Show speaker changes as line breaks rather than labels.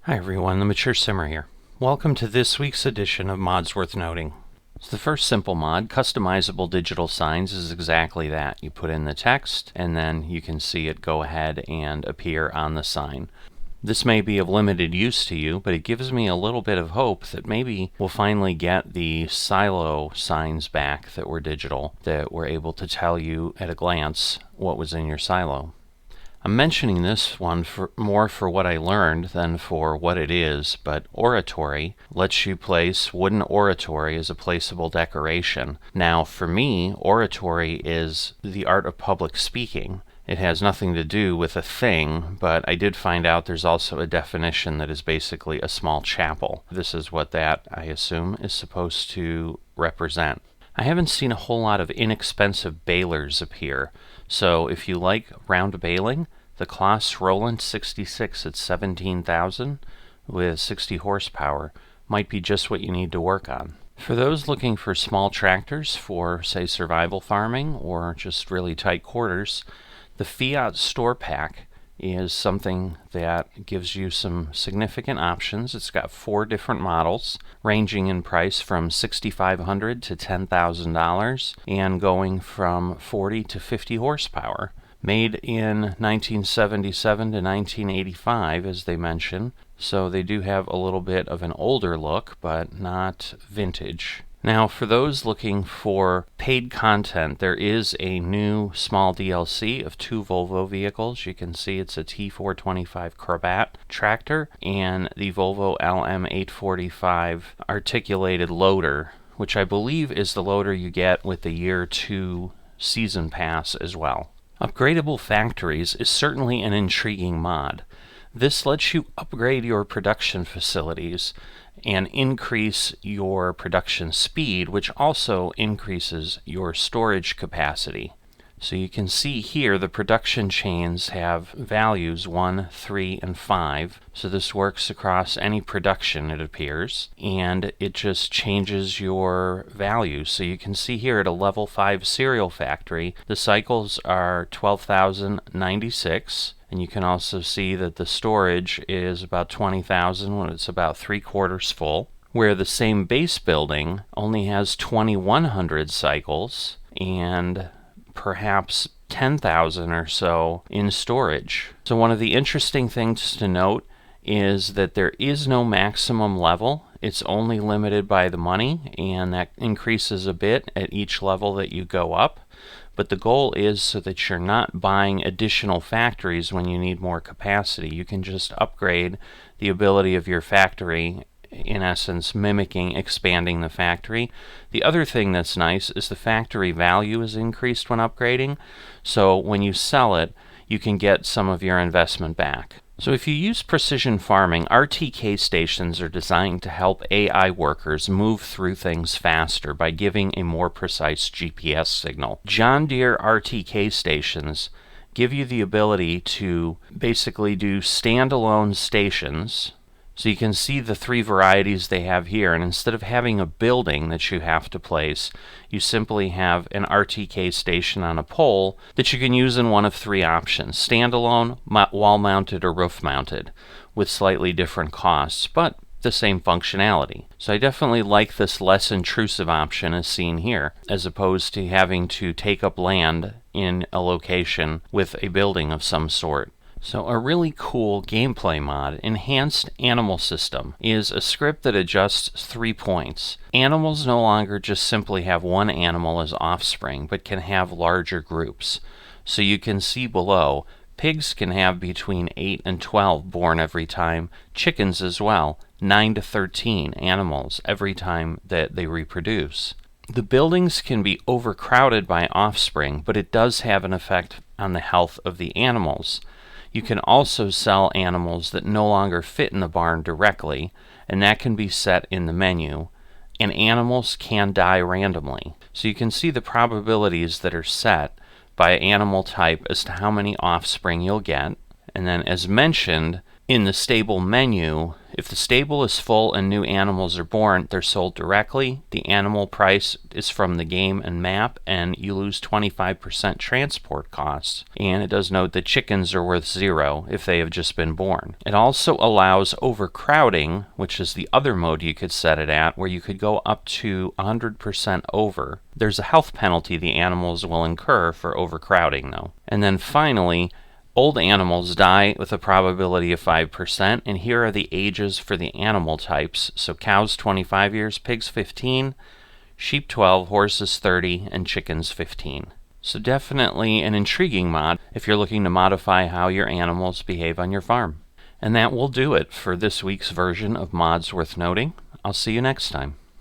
Hi everyone, the Mature Simmer here. Welcome to this week's edition of Mods Worth Noting. So the first simple mod, customizable digital signs, is exactly that. You put in the text and then you can see it go ahead and appear on the sign. This may be of limited use to you, but it gives me a little bit of hope that maybe we'll finally get the silo signs back that were digital, that were able to tell you at a glance what was in your silo. I'm mentioning this one more for what I learned than for what it is, but oratory lets you place wooden oratory as a placeable decoration. Now, for me, oratory is the art of public speaking. It has nothing to do with a thing, but I did find out there's also a definition that is basically a small chapel. This is what that, I assume, is supposed to represent. I haven't seen a whole lot of inexpensive balers appear, so if you like round baling, the Claas Roland 66 at $17,000 with 60 horsepower might be just what you need to work on. For those looking for small tractors for, say, survival farming or just really tight quarters, the Fiat Store Pack is something that gives you some significant options. It's got 4 different models, ranging in price from $6,500 to $10,000 and going from 40 to 50 horsepower. Made in 1977 to 1985, as they mention, so they do have a little bit of an older look, but not vintage. Now, for those looking for paid content, there is a new small DLC of 2 Volvo vehicles. You can see it's a T425 Crabat tractor and the Volvo LM845 articulated loader, which I believe is the loader you get with the Year 2 Season Pass as well. Upgradable factories is certainly an intriguing mod. This lets you upgrade your production facilities and increase your production speed, which also increases your storage capacity. So you can see here the production chains have values 1, 3, and 5. So this works across any production, it appears, and it just changes your values. So you can see here at a level 5 cereal factory, the cycles are 12,096. And you can also see that the storage is about 20,000 when it's about 3/4 full, where the same base building only has 2,100 cycles and perhaps 10,000 or so in storage. So one of the interesting things to note is that there is no maximum level. It's only limited by the money, and that increases a bit at each level that you go up. But the goal is so that you're not buying additional factories when you need more capacity. You can just upgrade the ability of your factory, in essence mimicking expanding the factory. The other thing that's nice is the factory value is increased when upgrading, so when you sell it, you can get some of your investment back. So if you use precision farming, RTK stations are designed to help AI workers move through things faster by giving a more precise GPS signal. John Deere RTK stations give you the ability to basically do standalone stations. So you can see the 3 varieties they have here, and instead of having a building that you have to place, you simply have an RTK station on a pole that you can use in one of 3 options: standalone, wall-mounted, or roof-mounted, with slightly different costs, but the same functionality. So I definitely like this less intrusive option as seen here, as opposed to having to take up land in a location with a building of some sort. So a really cool gameplay mod, Enhanced Animal System, is a script that adjusts 3 points. Animals no longer just simply have one animal as offspring, but can have larger groups. So you can see below, pigs can have between 8 and 12 born every time, chickens as well, 9 to 13 animals every time that they reproduce. The buildings can be overcrowded by offspring, but it does have an effect on the health of the animals. You can also sell animals that no longer fit in the barn directly, and that can be set in the menu, and animals can die randomly. So you can see the probabilities that are set by animal type as to how many offspring you'll get, and then as mentioned, in the stable menu, If the stable is full and new animals are born, they're sold directly. The animal price is from the game and map, and you lose 25% transport costs. And it does note that chickens are worth 0 if they have just been born. It also allows overcrowding, which is the other mode you could set it at, where you could go up to 100% over. There's a health penalty the animals will incur for overcrowding, though. And then finally, old animals die with a probability of 5%, and here are the ages for the animal types. So cows 25 years, pigs 15, sheep 12, horses 30, and chickens 15. So definitely an intriguing mod if you're looking to modify how your animals behave on your farm. And that will do it for this week's version of Mods Worth Noting. I'll see you next time.